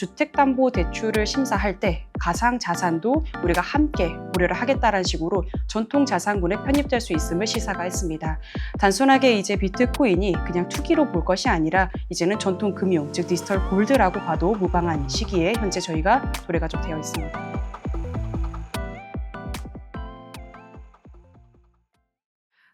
주택담보대출을 심사할 때 가상자산도 우리가 함께 고려를 하겠다는 식으로 전통자산군에 편입될 수 있음을 시사가 했습니다. 단순하게 이제 비트코인이 그냥 투기로 볼 것이 아니라 이제는 전통금융, 즉 디지털 골드라고 봐도 무방한 시기에 현재 저희가 도래가 좀 되어 있습니다.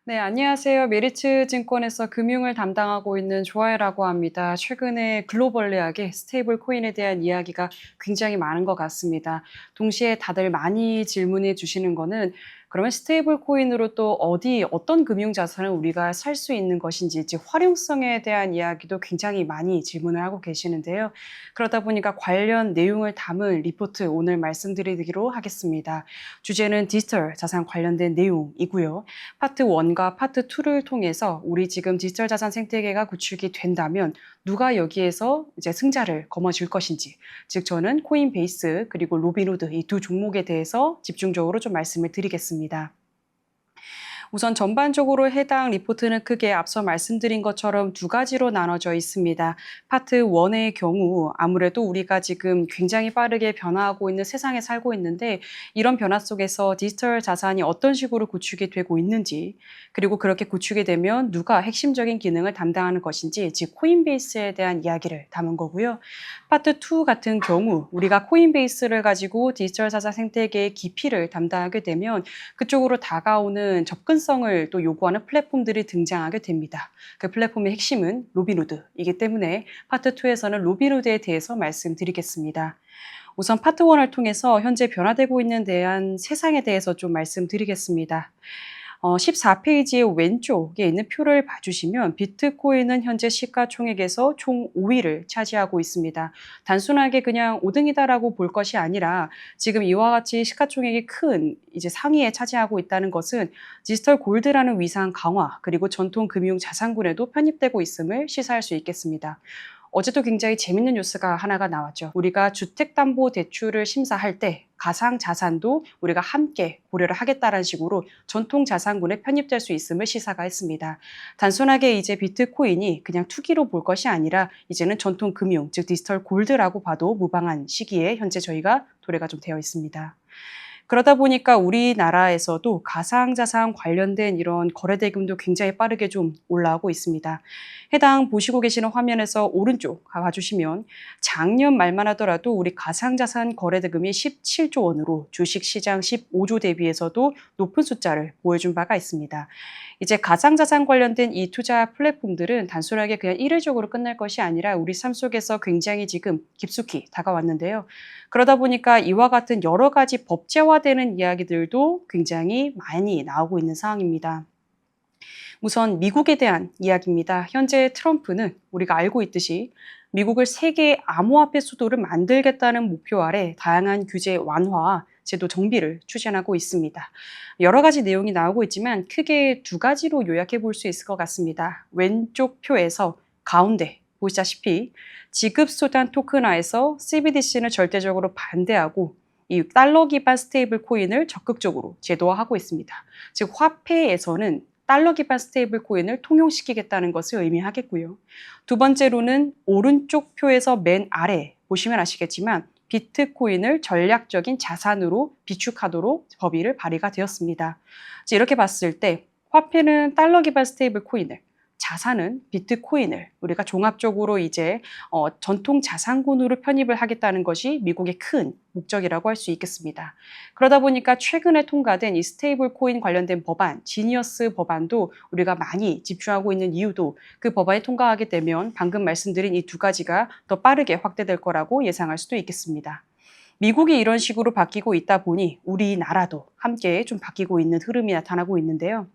네, 안녕하세요. 메리츠 증권에서 금융을 담당하고 있는 조아혜라고 합니다. 최근에 글로벌리하게 스테이블 코인에 대한 이야기가 굉장히 많은 것 같습니다. 동시에 다들 많이 질문해 주시는 거는 그러면 스테이블 코인으로 또 어떤 금융 자산을 우리가 살 수 있는 것인지, 즉 활용성에 대한 이야기도 굉장히 많이 질문을 하고 계시는데요. 그러다 보니까 관련 내용을 담은 리포트 오늘 말씀드리기로 하겠습니다. 주제는 디지털 자산 관련된 내용이고요. 파트 1과 파트 2를 통해서 우리 지금 디지털 자산 생태계가 구축이 된다면 누가 여기에서 이제 승자를 거머쥘 것인지, 즉 저는 코인베이스 그리고 로빈후드 이 두 종목에 대해서 집중적으로 좀 말씀을 드리겠습니다. 우선 전반적으로 해당 리포트는 크게 앞서 말씀드린 것처럼 두 가지로 나눠져 있습니다. 파트 1의 경우 아무래도 우리가 지금 굉장히 빠르게 변화하고 있는 세상에 살고 있는데 이런 변화 속에서 디지털 자산이 어떤 식으로 구축이 되고 있는지, 그리고 그렇게 구축이 되면 누가 핵심적인 기능을 담당하는 것인지, 즉 코인베이스에 대한 이야기를 담은 거고요. 파트 2 같은 경우 우리가 코인베이스를 가지고 디지털 자산 생태계의 깊이를 담당하게 되면 그쪽으로 다가오는 접근성을 또 요구하는 플랫폼들이 등장하게 됩니다. 그 플랫폼의 핵심은 로빈후드이기 때문에 파트 2에서는 로빈후드에 대해서 말씀드리겠습니다. 우선 파트 1을 통해서 현재 변화되고 있는 세상에 대해서 좀 말씀드리겠습니다. 14페이지의 왼쪽에 있는 표를 봐주시면 비트코인은 현재 시가총액에서 총 5위를 차지하고 있습니다. 단순하게 그냥 5등이다라고 볼 것이 아니라 지금 이와 같이 시가총액이 큰 이제 상위에 차지하고 있다는 것은 디지털 골드라는 위상 강화 그리고 전통 금융 자산군에도 편입되고 있음을 시사할 수 있겠습니다. 어제도 굉장히 재밌는 뉴스가 하나가 나왔죠. 우리가 주택담보대출을 심사할 때 가상자산도 우리가 함께 고려를 하겠다는 식으로 전통자산군에 편입될 수 있음을 시사가 했습니다. 단순하게 이제 비트코인이 그냥 투기로 볼 것이 아니라 이제는 전통금융, 즉 디지털 골드라고 봐도 무방한 시기에 현재 저희가 도래가 좀 되어 있습니다. 그러다 보니까 우리나라에서도 가상자산 관련된 이런 거래대금도 굉장히 빠르게 좀 올라오고 있습니다. 해당 보시고 계시는 화면에서 오른쪽 봐주시면 작년 말만 하더라도 우리 가상자산 거래대금이 17조 원으로 주식시장 15조 대비해서도 높은 숫자를 보여준 바가 있습니다. 이제 가상자산 관련된 이 투자 플랫폼들은 단순하게 그냥 일회적으로 끝날 것이 아니라 우리 삶 속에서 굉장히 지금 깊숙이 다가왔는데요. 그러다 보니까 이와 같은 여러 가지 법제화되는 이야기들도 굉장히 많이 나오고 있는 상황입니다. 우선 미국에 대한 이야기입니다. 현재 트럼프는 우리가 알고 있듯이 미국을 세계 암호화폐 수도를 만들겠다는 목표 아래 다양한 규제 완화와 제도 정비를 추진하고 있습니다. 여러 가지 내용이 나오고 있지만 크게 두 가지로 요약해 볼 수 있을 것 같습니다. 왼쪽 표에서 가운데 보시다시피 지급수단 토큰화에서 CBDC는 절대적으로 반대하고 이 달러 기반 스테이블 코인을 적극적으로 제도화하고 있습니다. 즉 화폐에서는 달러 기반 스테이블 코인을 통용시키겠다는 것을 의미하겠고요. 두 번째로는 오른쪽 표에서 맨 아래 보시면 아시겠지만 비트코인을 전략적인 자산으로 비축하도록 법의를 발의가 되었습니다. 이렇게 봤을 때 화폐는 달러 기반 스테이블 코인을, 자산은 비트코인을 우리가 종합적으로 이제 전통 자산군으로 편입을 하겠다는 것이 미국의 큰 목적이라고 할 수 있겠습니다. 그러다 보니까 최근에 통과된 이 스테이블 코인 관련된 법안, 지니어스 법안도 우리가 많이 집중하고 있는 이유도 그 법안이 통과하게 되면 방금 말씀드린 이 두 가지가 더 빠르게 확대될 거라고 예상할 수도 있겠습니다. 미국이 이런 식으로 바뀌고 있다 보니 우리나라도 함께 좀 바뀌고 있는 흐름이 나타나고 있는데요.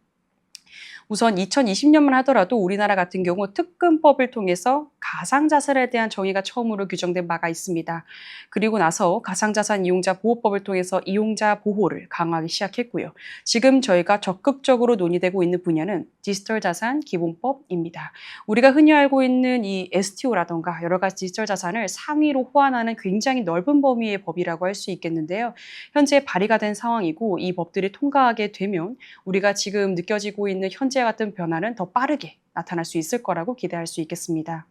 우선 2020년만 하더라도 우리나라 같은 경우 특근법을 통해서 가상자산에 대한 정의가 처음으로 규정된 바가 있습니다. 그리고 나서 가상자산 이용자 보호법을 통해서 이용자 보호를 강화하기 시작했고요. 지금 저희가 적극적으로 논의되고 있는 분야는 디지털 자산 기본법입니다. 우리가 흔히 알고 있는 이 STO라던가 여러 가지 디지털 자산을 상위로 호환하는 굉장히 넓은 범위의 법이라고 할 수 있겠는데요. 현재 발의가 된 상황이고 이 법들이 통과하게 되면 우리가 지금 느껴지고 있는 현재 같은 변화는 더 빠르게 나타날 수 있을 거라고 기대할 수 있겠습니다.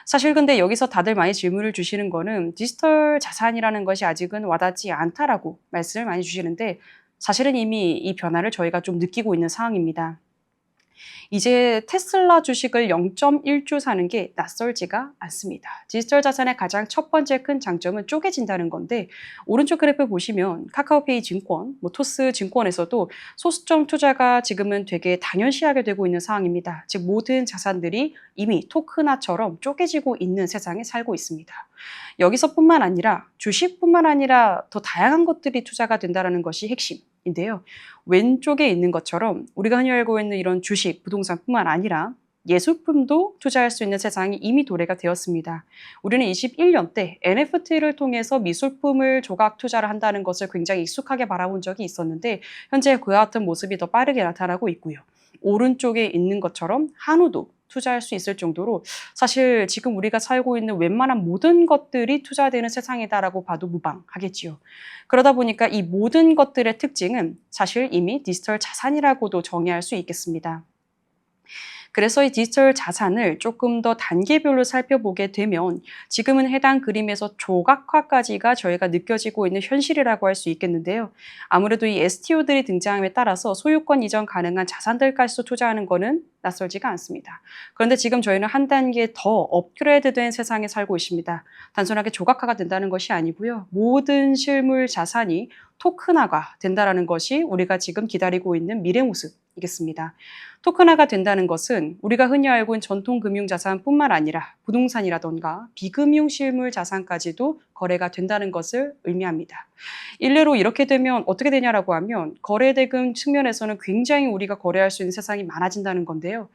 사실 근데 여기서 다들 많이 질문을 주시는 거는 디지털 자산이라는 것이 아직은 와닿지 않다라고 말씀을 많이 주시는데 사실은 이미 이 변화를 저희가 좀 느끼고 있는 상황입니다. 이제 테슬라 주식을 0.1조 사는 게 낯설지가 않습니다. 디지털 자산의 가장 첫 번째 큰 장점은 쪼개진다는 건데 오른쪽 그래프 보시면 카카오페이 증권, 토스 증권에서도 소수점 투자가 지금은 되게 당연시하게 되고 있는 상황입니다. 즉 모든 자산들이 이미 토큰화처럼 쪼개지고 있는 세상에 살고 있습니다. 여기서뿐만 아니라 주식뿐만 아니라 더 다양한 것들이 투자가 된다는 것이 핵심인데요. 왼쪽에 있는 것처럼 우리가 흔히 알고 있는 이런 주식, 부동산뿐만 아니라 예술품도 투자할 수 있는 세상이 이미 도래가 되었습니다. 우리는 21년 때 NFT를 통해서 미술품을 조각 투자를 한다는 것을 굉장히 익숙하게 바라본 적이 있었는데 현재 그와 같은 모습이 더 빠르게 나타나고 있고요. 오른쪽에 있는 것처럼 한우도 투자할 수 있을 정도로 사실 지금 우리가 살고 있는 웬만한 모든 것들이 투자되는 세상이다라고 봐도 무방하겠지요. 그러다 보니까 이 모든 것들의 특징은 사실 이미 디지털 자산이라고도 정의할 수 있겠습니다. 그래서 이 디지털 자산을 조금 더 단계별로 살펴보게 되면 지금은 해당 그림에서 조각화까지가 저희가 느껴지고 있는 현실이라고 할 수 있겠는데요. 아무래도 이 STO들이 등장함에 따라서 소유권 이전 가능한 자산들까지도 투자하는 것은 낯설지가 않습니다. 그런데 지금 저희는 한 단계 더 업그레이드된 세상에 살고 있습니다. 단순하게 조각화가 된다는 것이 아니고요. 모든 실물 자산이 토큰화가 된다는 것이 우리가 지금 기다리고 있는 미래 모습이겠습니다. 토큰화가 된다는 것은 우리가 흔히 알고 있는 전통 금융 자산뿐만 아니라 부동산이라던가 비금융 실물 자산까지도 거래가 된다는 것을 의미합니다. 일례로 이렇게 되면 어떻게 되냐라고 하면 거래대금 측면에서는 굉장히 우리가 거래할 수 있는 세상이 많아진다는 건데요.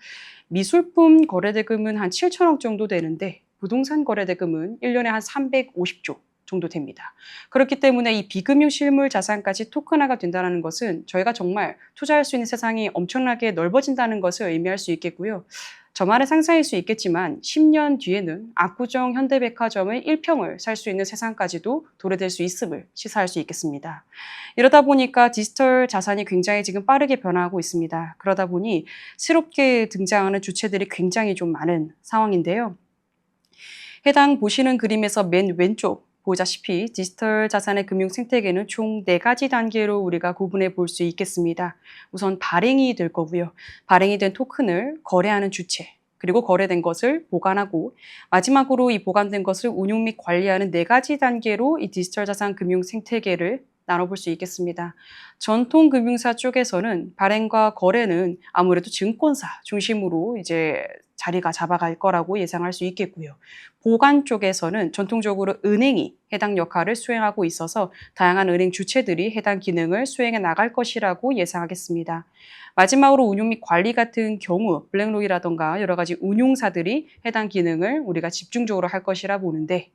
미술품 거래대금은 한 7천억 정도 되는데 부동산 거래대금은 1년에 한 350조 정도 됩니다. 그렇기 때문에 이 비금융 실물 자산까지 토큰화가 된다는 것은 저희가 정말 투자할 수 있는 세상이 엄청나게 넓어진다는 것을 의미할 수 있겠고요. 저만의 상상일 수 있겠지만 10년 뒤에는 압구정 현대백화점의 1평을 살 수 있는 세상까지도 도래될 수 있음을 시사할 수 있겠습니다. 이러다 보니까 디지털 자산이 굉장히 지금 빠르게 변화하고 있습니다. 그러다 보니 새롭게 등장하는 주체들이 굉장히 좀 많은 상황인데요. 해당 보시는 그림에서 맨 왼쪽 보다시피 디지털 자산의 금융 생태계는 총 4가지 단계로 우리가 구분해 볼 수 있겠습니다. 우선 발행이 될 거고요. 발행이 된 토큰을 거래하는 주체, 그리고 거래된 것을 보관하고 마지막으로 이 보관된 것을 운용 및 관리하는 4가지 단계로 이 디지털 자산 금융 생태계를 나눠볼 수 있겠습니다. 전통 금융사 쪽에서는 발행과 거래는 아무래도 증권사 중심으로 이제 자리가 잡아갈 거라고 예상할 수 있겠고요. 보관 쪽에서는 전통적으로 은행이 해당 역할을 수행하고 있어서 다양한 은행 주체들이 해당 기능을 수행해 나갈 것이라고 예상하겠습니다. 마지막으로 운용 및 관리 같은 경우 블랙록이라던가 여러 가지 운용사들이 해당 기능을 우리가 집중적으로 할 것이라 보는데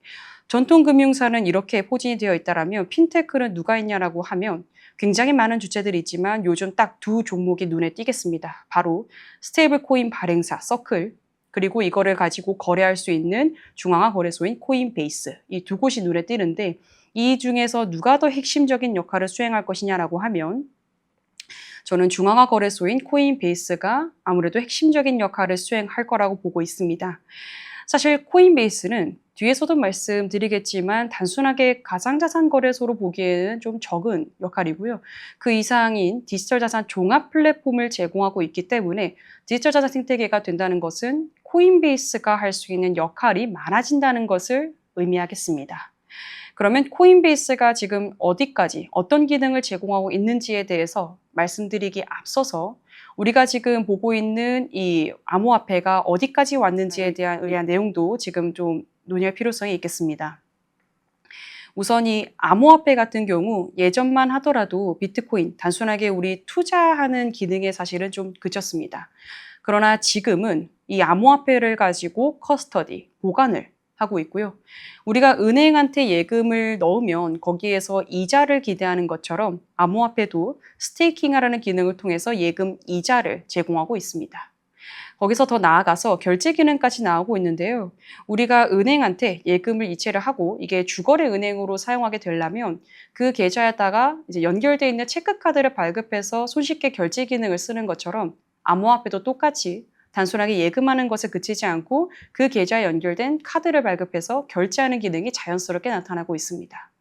전통금융사는 이렇게 포진이 되어 있다면 핀테크는 누가 있냐라고 하면 굉장히 많은 주체들이 있지만 요즘 딱 두 종목이 눈에 띄겠습니다. 바로 스테이블 코인 발행사 서클 그리고 이거를 가지고 거래할 수 있는 중앙화 거래소인 코인베이스 이 두 곳이 눈에 띄는데 이 중에서 누가 더 핵심적인 역할을 수행할 것이냐라고 하면 저는 중앙화 거래소인 코인베이스가 아무래도 핵심적인 역할을 수행할 거라고 보고 있습니다. 사실 코인베이스는 뒤에서도 말씀드리겠지만 단순하게 가상자산 거래소로 보기에는 좀 적은 역할이고요. 그 이상인 디지털 자산 종합 플랫폼을 제공하고 있기 때문에 디지털 자산 생태계가 된다는 것은 코인베이스가 할 수 있는 역할이 많아진다는 것을 의미하겠습니다. 그러면 코인베이스가 지금 어디까지 어떤 기능을 제공하고 있는지에 대해서 말씀드리기 앞서서 우리가 지금 보고 있는 이 암호화폐가 어디까지 왔는지에 대한 내용도 지금 좀 논의할 필요성이 있겠습니다. 우선 이 암호화폐 같은 경우 예전만 하더라도 비트코인 단순하게 우리 투자하는 기능에 사실은 좀 그쳤습니다. 그러나 지금은 이 암호화폐를 가지고 커스터디, 보관을 하고 있고요. 우리가 은행한테 예금을 넣으면 거기에서 이자를 기대하는 것처럼 암호화폐도 스테이킹이라는 기능을 통해서 예금 이자를 제공하고 있습니다. 거기서 더 나아가서 결제 기능까지 나오고 있는데요. 우리가 은행한테 예금을 이체를 하고 이게 주거래 은행으로 사용하게 되려면 그 계좌에다가 이제 연결되어 있는 체크카드를 발급해서 손쉽게 결제 기능을 쓰는 것처럼 암호화폐도 똑같이 단순하게 예금하는 것에 그치지 않고 그 계좌에 연결된 카드를 발급해서 결제하는 기능이 자연스럽게 나타나고 있습니다.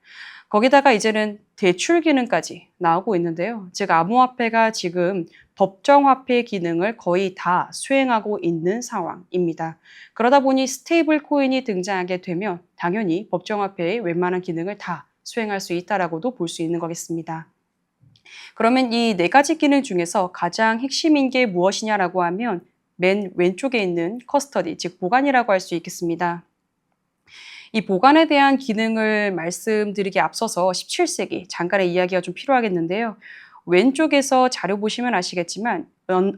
거기다가 이제는 대출 기능까지 나오고 있는데요. 즉 암호화폐가 지금 법정화폐 기능을 거의 다 수행하고 있는 상황입니다. 그러다 보니 스테이블 코인이 등장하게 되면 당연히 법정화폐의 웬만한 기능을 다 수행할 수 있다라고도 볼 수 있는 거겠습니다. 그러면 이 네 가지 기능 중에서 가장 핵심인 게 무엇이냐라고 하면 맨 왼쪽에 있는 커스터디, 즉 보관이라고 할 수 있겠습니다. 이 보관에 대한 기능을 말씀드리기 앞서서 17세기 잠깐의 이야기가 좀 필요하겠는데요. 왼쪽에서 자료 보시면 아시겠지만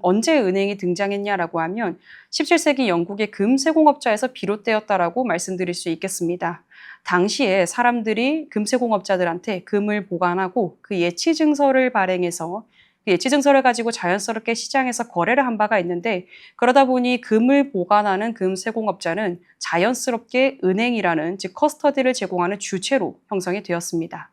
언제 은행이 등장했냐라고 하면 17세기 영국의 금세공업자에서 비롯되었다라고 말씀드릴 수 있겠습니다. 당시에 사람들이 금세공업자들한테 금을 보관하고 그 예치 증서를 발행해서 그 예치 증서를 가지고 자연스럽게 시장에서 거래를 한 바가 있는데 그러다 보니 금을 보관하는 금세공업자는 자연스럽게 은행이라는 즉 커스터디를 제공하는 주체로 형성이 되었습니다.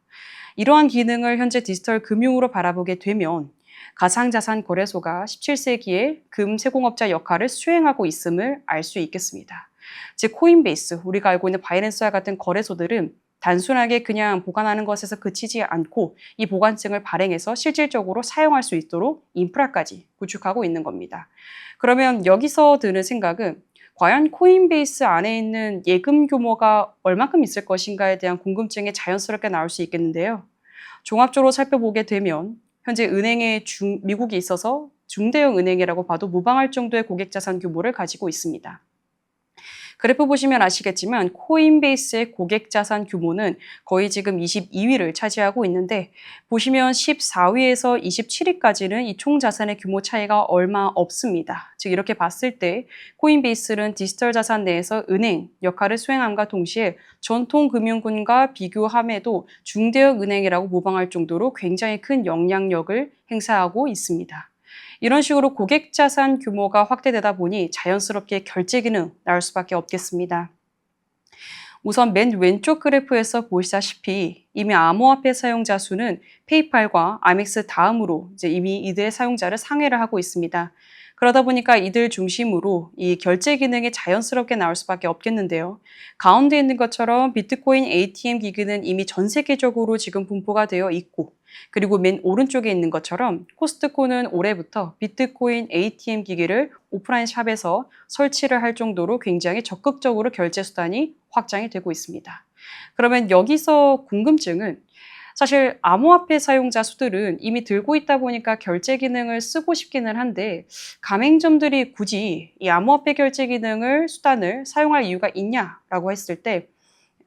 이러한 기능을 현재 디지털 금융으로 바라보게 되면 가상자산 거래소가 17세기에 금세공업자 역할을 수행하고 있음을 알 수 있겠습니다. 즉 코인베이스, 우리가 알고 있는 바이낸스와 같은 거래소들은 단순하게 그냥 보관하는 것에서 그치지 않고 이 보관증을 발행해서 실질적으로 사용할 수 있도록 인프라까지 구축하고 있는 겁니다. 그러면 여기서 드는 생각은 과연 코인베이스 안에 있는 예금 규모가 얼마큼 있을 것인가에 대한 궁금증이 자연스럽게 나올 수 있겠는데요. 종합적으로 살펴보게 되면 현재 은행의 미국에 있어서 중대형 은행이라고 봐도 무방할 정도의 고객 자산 규모를 가지고 있습니다. 그래프 보시면 아시겠지만 코인베이스의 고객 자산 규모는 거의 지금 22위를 차지하고 있는데 보시면 14위에서 27위까지는 이 총 자산의 규모 차이가 얼마 없습니다. 즉 이렇게 봤을 때 코인베이스는 디지털 자산 내에서 은행 역할을 수행함과 동시에 전통 금융군과 비교함에도 중대형 은행이라고 모방할 정도로 굉장히 큰 영향력을 행사하고 있습니다. 이런 식으로 고객 자산 규모가 확대되다 보니 자연스럽게 결제 기능 나올 수밖에 없겠습니다. 우선 맨 왼쪽 그래프에서 보시다시피 이미 암호화폐 사용자 수는 페이팔과 아멕스 다음으로 이미 이들의 사용자를 상회를 하고 있습니다. 그러다 보니까 이들 중심으로 이 결제 기능이 자연스럽게 나올 수밖에 없겠는데요. 가운데 있는 것처럼 비트코인 ATM 기기는 이미 전 세계적으로 지금 분포가 되어 있고 그리고 맨 오른쪽에 있는 것처럼 코스트코는 올해부터 비트코인 ATM 기기를 오프라인 샵에서 설치를 할 정도로 굉장히 적극적으로 결제 수단이 확장이 되고 있습니다. 그러면 여기서 궁금증은 사실 암호화폐 사용자 수들은 이미 들고 있다 보니까 결제 기능을 쓰고 싶기는 한데 가맹점들이 굳이 이 암호화폐 결제 기능을 수단을 사용할 이유가 있냐라고 했을 때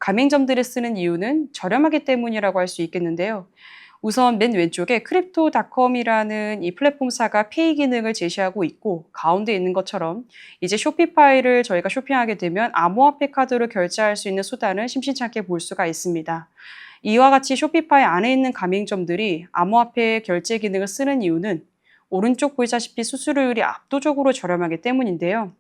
가맹점들이 쓰는 이유는 저렴하기 때문이라고 할 수 있겠는데요. 우선 맨 왼쪽에 크립토닷컴이라는 이 플랫폼사가 페이 기능을 제시하고 있고 가운데 있는 것처럼 이제 쇼피파이를 저희가 쇼핑하게 되면 암호화폐 카드로 결제할 수 있는 수단을 심심찮게 볼 수가 있습니다. 이와 같이 쇼피파이 안에 있는 가맹점들이 암호화폐 결제 기능을 쓰는 이유는 오른쪽 보시다시피 수수료율이 압도적으로 저렴하기 때문인데요.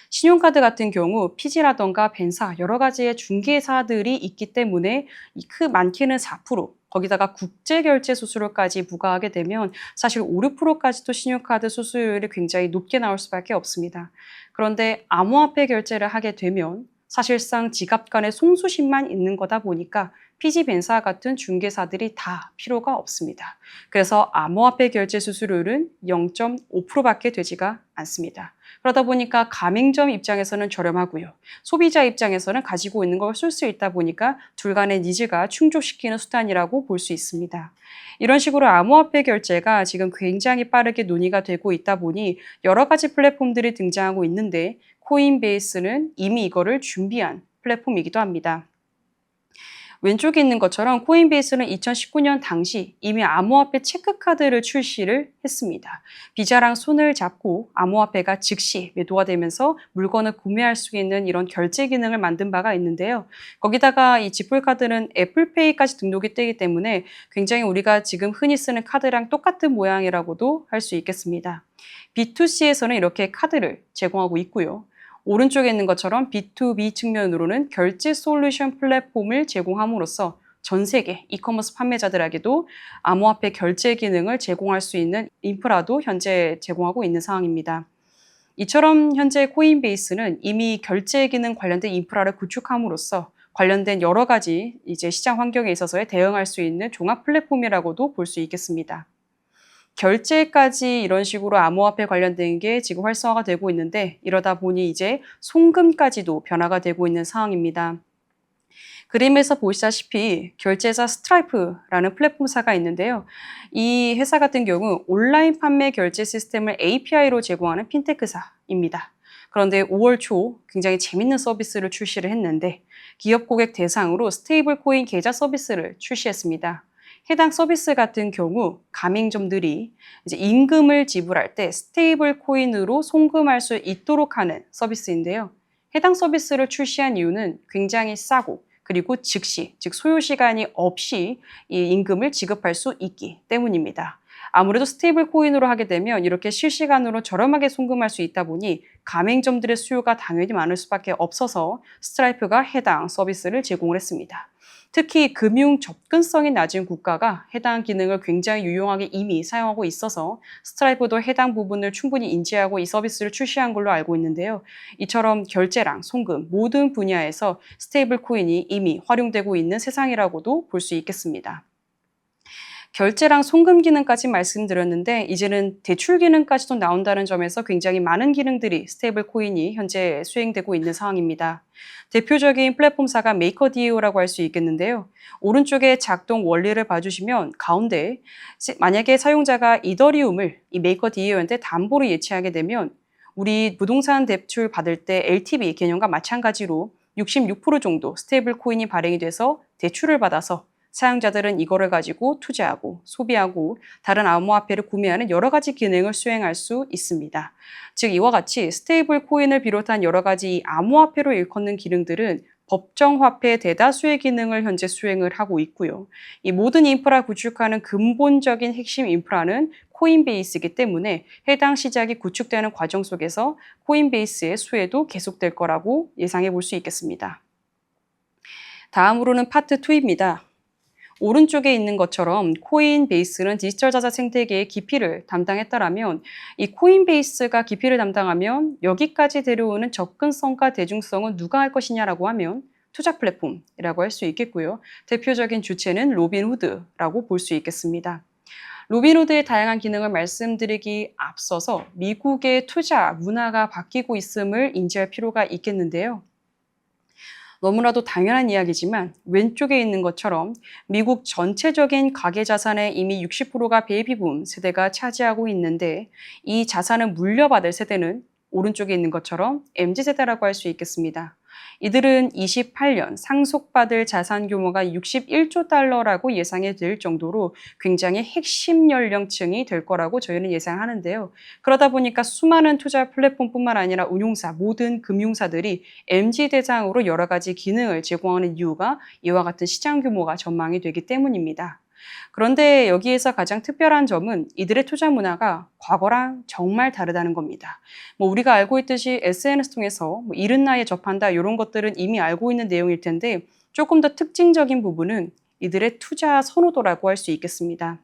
신용카드 같은 경우 피지라던가 벤사 여러 가지의 중개사들이 있기 때문에 많게는 4%, 거기다가 국제결제 수수료까지 부과하게 되면 사실 5, 6%까지도 신용카드 수수료율이 굉장히 높게 나올 수밖에 없습니다. 그런데 암호화폐 결제를 하게 되면 사실상 지갑 간의 송수신만 있는 거다 보니까 피지벤사 같은 중개사들이 다 필요가 없습니다. 그래서 암호화폐 결제 수수료율은 0.5%밖에 되지가 않습니다. 그러다 보니까 가맹점 입장에서는 저렴하고요. 소비자 입장에서는 가지고 있는 걸 쓸 수 있다 보니까 둘 간의 니즈가 충족시키는 수단이라고 볼 수 있습니다. 이런 식으로 암호화폐 결제가 지금 굉장히 빠르게 논의가 되고 있다 보니 여러 가지 플랫폼들이 등장하고 있는데 코인베이스는 이미 이거를 준비한 플랫폼이기도 합니다. 왼쪽에 있는 것처럼 코인베이스는 2019년 당시 이미 암호화폐 체크카드를 출시를 했습니다. 비자랑 손을 잡고 암호화폐가 즉시 매도가 되면서 물건을 구매할 수 있는 이런 결제 기능을 만든 바가 있는데요. 거기다가 이 지불카드는 애플페이까지 등록이 되기 때문에 굉장히 우리가 지금 흔히 쓰는 카드랑 똑같은 모양이라고도 할 수 있겠습니다. B2C에서는 이렇게 카드를 제공하고 있고요. 오른쪽에 있는 것처럼 B2B 측면으로는 결제 솔루션 플랫폼을 제공함으로써 전 세계 이커머스 판매자들에게도 암호화폐 결제 기능을 제공할 수 있는 인프라도 현재 제공하고 있는 상황입니다. 이처럼 현재 코인베이스는 이미 결제 기능 관련된 인프라를 구축함으로써 관련된 여러 가지 이제 시장 환경에 있어서의 대응할 수 있는 종합 플랫폼이라고도 볼 수 있겠습니다. 결제까지 이런 식으로 암호화폐 관련된 게 지금 활성화가 되고 있는데 이러다 보니 이제 송금까지도 변화가 되고 있는 상황입니다. 그림에서 보시다시피 결제사 스트라이프라는 플랫폼사가 있는데요. 이 회사 같은 경우 온라인 판매 결제 시스템을 API로 제공하는 핀테크사입니다. 그런데 5월 초 굉장히 재밌는 서비스를 출시를 했는데 기업 고객 대상으로 스테이블 코인 계좌 서비스를 출시했습니다. 해당 서비스 같은 경우 가맹점들이 이제 임금을 지불할 때 스테이블 코인으로 송금할 수 있도록 하는 서비스인데요. 해당 서비스를 출시한 이유는 굉장히 싸고 그리고 즉시, 즉 소요 시간이 없이 이 임금을 지급할 수 있기 때문입니다. 아무래도 스테이블 코인으로 하게 되면 이렇게 실시간으로 저렴하게 송금할 수 있다 보니 가맹점들의 수요가 당연히 많을 수밖에 없어서 스트라이프가 해당 서비스를 제공을 했습니다. 특히 금융 접근성이 낮은 국가가 해당 기능을 굉장히 유용하게 이미 사용하고 있어서 스트라이프도 해당 부분을 충분히 인지하고 이 서비스를 출시한 걸로 알고 있는데요. 이처럼 결제랑 송금 모든 분야에서 스테이블 코인이 이미 활용되고 있는 세상이라고도 볼 수 있겠습니다. 결제랑 송금 기능까지 말씀드렸는데 이제는 대출 기능까지도 나온다는 점에서 굉장히 많은 기능들이 스테이블 코인이 현재 수행되고 있는 상황입니다. 대표적인 플랫폼사가 메이커디에오라고 할 수 있겠는데요. 오른쪽에 작동 원리를 봐주시면 가운데 만약에 사용자가 이더리움을 이 메이커디에오한테 담보로 예치하게 되면 우리 부동산 대출 받을 때 LTV 개념과 마찬가지로 66% 정도 스테이블 코인이 발행이 돼서 대출을 받아서 사용자들은 이거를 가지고 투자하고 소비하고 다른 암호화폐를 구매하는 여러 가지 기능을 수행할 수 있습니다. 즉 이와 같이 스테이블 코인을 비롯한 여러 가지 암호화폐로 일컫는 기능들은 법정화폐 대다수의 기능을 현재 수행을 하고 있고요. 이 모든 인프라 구축하는 근본적인 핵심 인프라는 코인베이스이기 때문에 해당 시작이 구축되는 과정 속에서 코인베이스의 수혜도 계속될 거라고 예상해 볼 수 있겠습니다. 다음으로는 파트 2입니다. 오른쪽에 있는 것처럼 코인베이스는 디지털 자산 생태계의 깊이를 담당했다라면 이 코인베이스가 깊이를 담당하면 여기까지 데려오는 접근성과 대중성은 누가 할 것이냐라고 하면 투자 플랫폼이라고 할 수 있겠고요. 대표적인 주체는 로빈후드라고 볼 수 있겠습니다. 로빈후드의 다양한 기능을 말씀드리기 앞서서 미국의 투자 문화가 바뀌고 있음을 인지할 필요가 있겠는데요. 너무나도 당연한 이야기지만 왼쪽에 있는 것처럼 미국 전체적인 가계자산의 이미 60%가 베이비붐 세대가 차지하고 있는데 이 자산을 물려받을 세대는 오른쪽에 있는 것처럼 MZ세대라고 할 수 있겠습니다. 이들은 28년 상속받을 자산 규모가 61조 달러라고 예상이 될 정도로 굉장히 핵심 연령층이 될 거라고 저희는 예상하는데요. 그러다 보니까 수많은 투자 플랫폼뿐만 아니라 운용사, 모든 금융사들이 MZ 대상으로 여러 가지 기능을 제공하는 이유가 이와 같은 시장 규모가 전망이 되기 때문입니다. 그런데 여기에서 가장 특별한 점은 이들의 투자 문화가 과거랑 정말 다르다는 겁니다. 우리가 알고 있듯이 SNS 통해서 이른 나이에 접한다 이런 것들은 이미 알고 있는 내용일 텐데 조금 더 특징적인 부분은 이들의 투자 선호도라고 할 수 있겠습니다.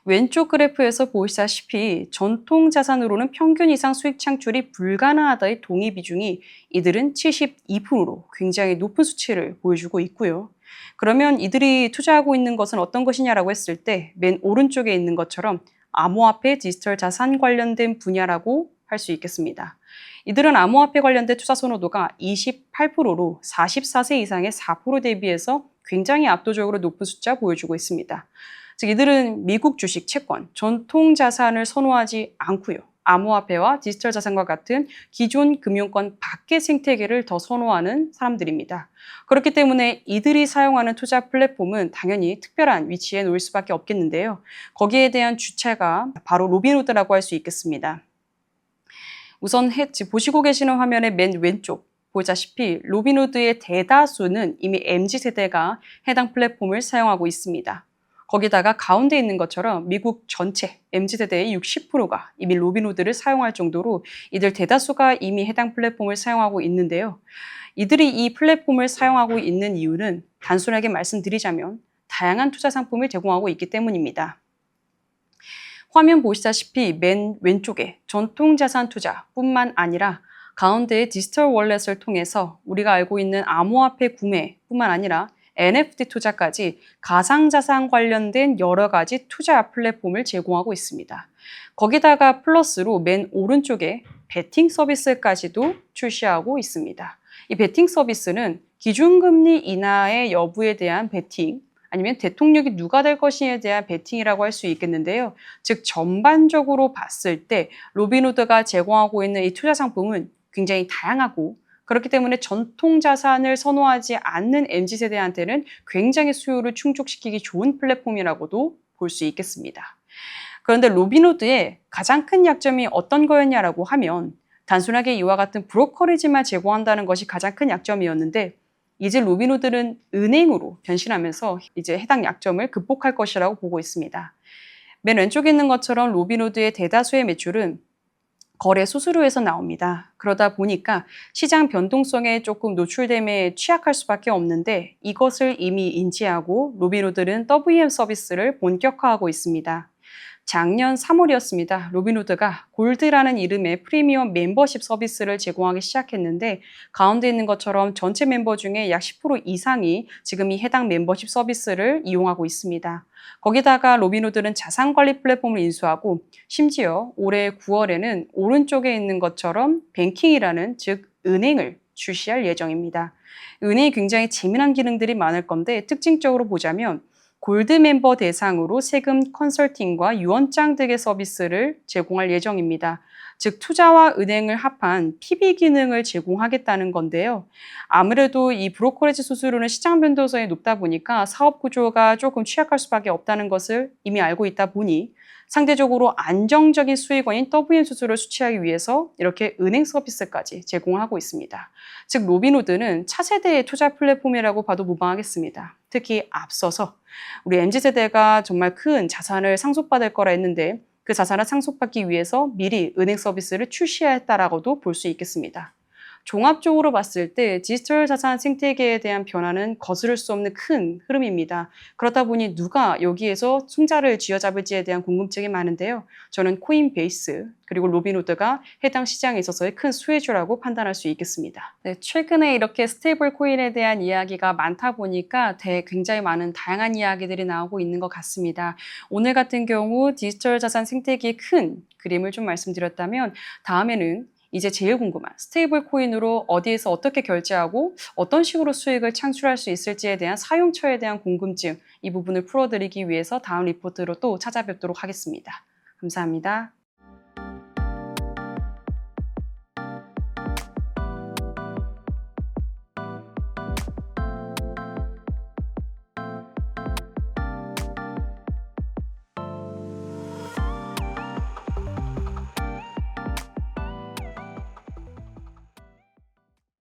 왼쪽 그래프에서 보시다시피 전통 자산으로는 평균 이상 수익 창출이 불가능하다의 동의 비중이 이들은 72%로 굉장히 높은 수치를 보여주고 있고요. 그러면 이들이 투자하고 있는 것은 어떤 것이냐라고 했을 때 맨 오른쪽에 있는 것처럼 암호화폐 디지털 자산 관련된 분야라고 할 수 있겠습니다. 이들은 암호화폐 관련된 투자 선호도가 28%로 44세 이상의 4% 대비해서 굉장히 압도적으로 높은 숫자 보여주고 있습니다. 즉 이들은 미국 주식, 채권, 전통 자산을 선호하지 않고요. 암호화폐와 디지털 자산과 같은 기존 금융권 밖의 생태계를 더 선호하는 사람들입니다. 그렇기 때문에 이들이 사용하는 투자 플랫폼은 당연히 특별한 위치에 놓일 수밖에 없겠는데요. 거기에 대한 주체가 바로 로빈후드라고 할 수 있겠습니다. 우선 보시고 계시는 화면의 맨 왼쪽 보다시피 로빈후드의 대다수는 이미 MZ세대가 해당 플랫폼을 사용하고 있습니다. 거기다가 가운데 있는 것처럼 미국 전체 MZ세대의 60%가 이미 로빈후드를 사용할 정도로 이들 대다수가 이미 해당 플랫폼을 사용하고 있는데요. 이들이 이 플랫폼을 사용하고 있는 이유는 단순하게 말씀드리자면 다양한 투자 상품을 제공하고 있기 때문입니다. 화면 보시다시피 맨 왼쪽에 전통자산 투자뿐만 아니라 가운데의 디지털 월렛을 통해서 우리가 알고 있는 암호화폐 구매뿐만 아니라 NFT 투자까지 가상자산 관련된 여러 가지 투자 플랫폼을 제공하고 있습니다. 거기다가 플러스로 맨 오른쪽에 베팅 서비스까지도 출시하고 있습니다. 이 베팅 서비스는 기준금리 인하의 여부에 대한 베팅, 아니면 대통령이 누가 될 것이냐에 대한 베팅이라고 할 수 있겠는데요. 즉 전반적으로 봤을 때 로빈후드가 제공하고 있는 이 투자 상품은 굉장히 다양하고 그렇기 때문에 전통 자산을 선호하지 않는 MZ세대한테는 굉장히 수요를 충족시키기 좋은 플랫폼이라고도 볼 수 있겠습니다. 그런데 로빈후드의 가장 큰 약점이 어떤 거였냐라고 하면 단순하게 이와 같은 브로커리지만 제공한다는 것이 가장 큰 약점이었는데 이제 로빈후드는 은행으로 변신하면서 이제 해당 약점을 극복할 것이라고 보고 있습니다. 맨 왼쪽에 있는 것처럼 로빈후드의 대다수의 매출은 거래 수수료에서 나옵니다. 그러다 보니까 시장 변동성에 조금 노출됨에 취약할 수밖에 없는데 이것을 이미 인지하고 로빈후드는 WM 서비스를 본격화하고 있습니다. 작년 3월이었습니다. 로빈후드가 골드라는 이름의 프리미엄 멤버십 서비스를 제공하기 시작했는데 가운데 있는 것처럼 전체 멤버 중에 약 10% 이상이 지금 이 해당 멤버십 서비스를 이용하고 있습니다. 거기다가 로빈후드는 자산관리 플랫폼을 인수하고 심지어 올해 9월에는 오른쪽에 있는 것처럼 뱅킹이라는 즉 은행을 출시할 예정입니다. 은행이 굉장히 재미난 기능들이 많을 건데 특징적으로 보자면 골드 멤버 대상으로 세금 컨설팅과 유언장 등의 서비스를 제공할 예정입니다. 즉 투자와 은행을 합한 PB 기능을 제공하겠다는 건데요. 아무래도 이 브로커리지 수수료는 시장 변동성이 높다 보니까 사업 구조가 조금 취약할 수밖에 없다는 것을 이미 알고 있다 보니 상대적으로 안정적인 수익원인 WM 수수료를 수취하기 위해서 이렇게 은행 서비스까지 제공하고 있습니다. 즉 로빈후드는 차세대의 투자 플랫폼이라고 봐도 무방하겠습니다. 특히 앞서서 우리 MZ세대가 정말 큰 자산을 상속받을 거라 했는데 그 자산을 상속받기 위해서 미리 은행 서비스를 출시했다라고도 볼 수 있겠습니다. 종합적으로 봤을 때 디지털 자산 생태계에 대한 변화는 거스를 수 없는 큰 흐름입니다. 그렇다 보니 누가 여기에서 승자를 쥐어잡을지에 대한 궁금증이 많은데요. 저는 코인베이스 그리고 로빈후드가 해당 시장에 있어서의 큰 수혜주라고 판단할 수 있겠습니다. 네, 최근에 이렇게 스테이블 코인에 대한 이야기가 많다 보니까 굉장히 많은 다양한 이야기들이 나오고 있는 것 같습니다. 오늘 같은 경우 디지털 자산 생태계의 큰 그림을 좀 말씀드렸다면 다음에는 이제 제일 궁금한 스테이블 코인으로 어디에서 어떻게 결제하고 어떤 식으로 수익을 창출할 수 있을지에 대한 사용처에 대한 궁금증 이 부분을 풀어드리기 위해서 다음 리포트로 또 찾아뵙도록 하겠습니다. 감사합니다.